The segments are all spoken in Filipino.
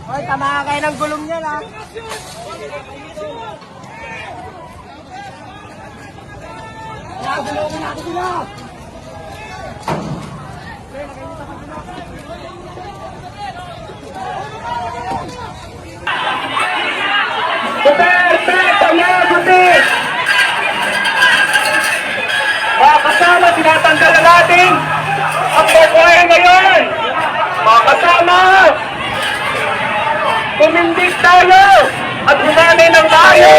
Hoy, tama kayo ng gulong niya lang. Gulong natin sila. Duterte, Panyagutin! Mga kasama, tinatanggal na natin ang bubuhay ngayon! Mga kasama, kumindig tayo at humanay ng tayo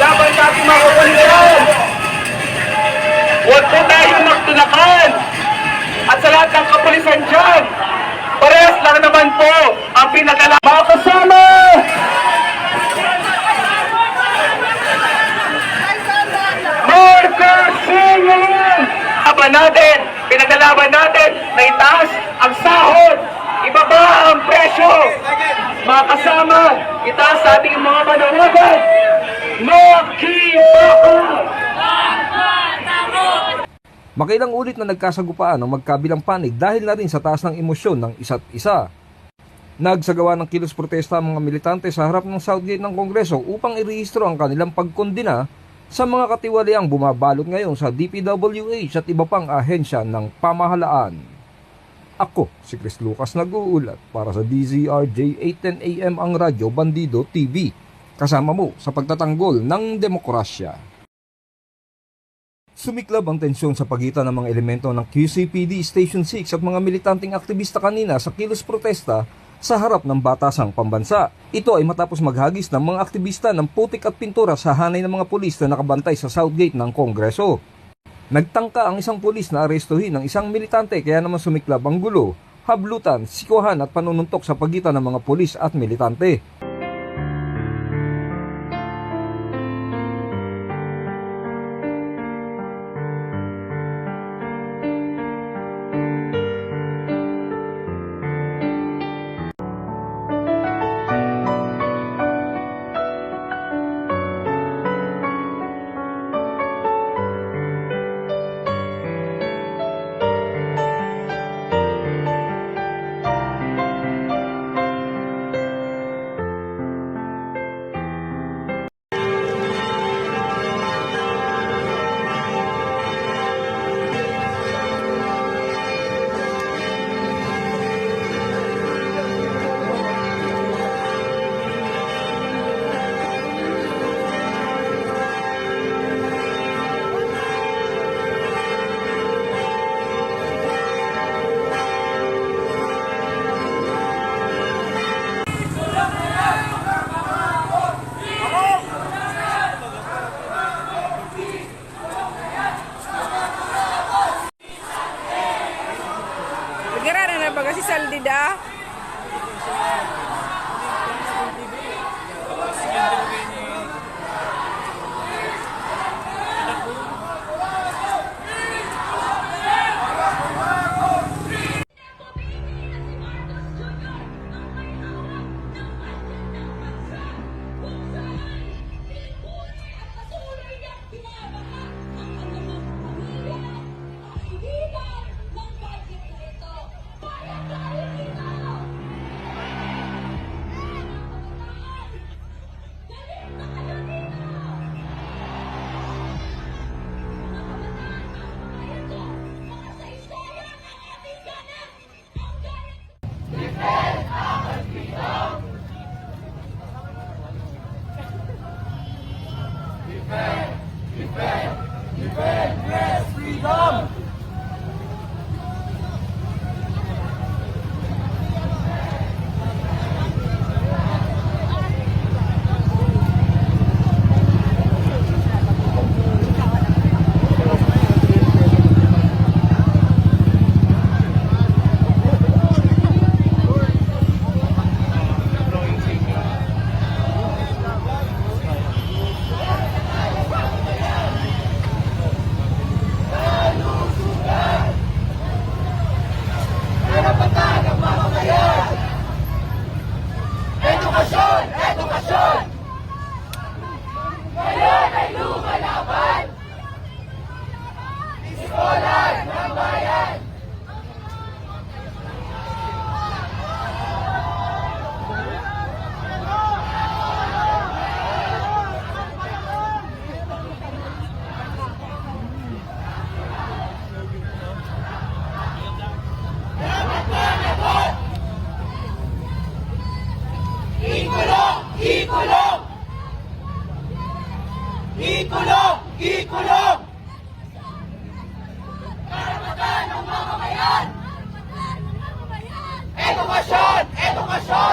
laban sa ating mga kapalingan. Huwag po tayo magtunakan at sa lahat ng kapulisan dyan, parehas lang naman po ang pinagalaman. Mga kasama, pinaglalaban natin na itaas ang sahod, ibaba ang presyo. Mga kasama, itaas sa ating mga manawagan. Magkibaka! Makailang ulit na nagkasagupaan ang magkabilang panig dahil na rin sa taas ng emosyon ng isa't isa. Nagsagawa ng kilos protesta ang mga militante sa harap ng Southgate ng Kongreso upang irehistro ang kanilang pagkondena sa mga katiwaliang bumabalot ngayon sa DPWH at iba pang ahensya ng pamahalaan. Ako, si Chris Lucas nag-uulat para sa DZRJ 810 AM ang Radyo Bandido TV. Kasama mo sa pagtatanggol ng demokrasya. Sumiklab ang tensyon sa pagitan ng mga elemento ng QCPD Station 6 at mga militanteng aktivista kanina sa kilos protesta sa harap ng batasang pambansa. Ito ay matapos maghagis ng mga aktivista ng putik at pintura sa hanay ng mga pulis na nakabantay sa Southgate ng Kongreso. Nagtangka ang isang pulis na arestuhin ng isang militante kaya naman sumiklab ang gulo, hablutan, sikuhan at panununtok sa pagitan ng mga pulis at militante. Baga si Saldida. Ikulong! Ikulong! Edukasyon! Edukasyon!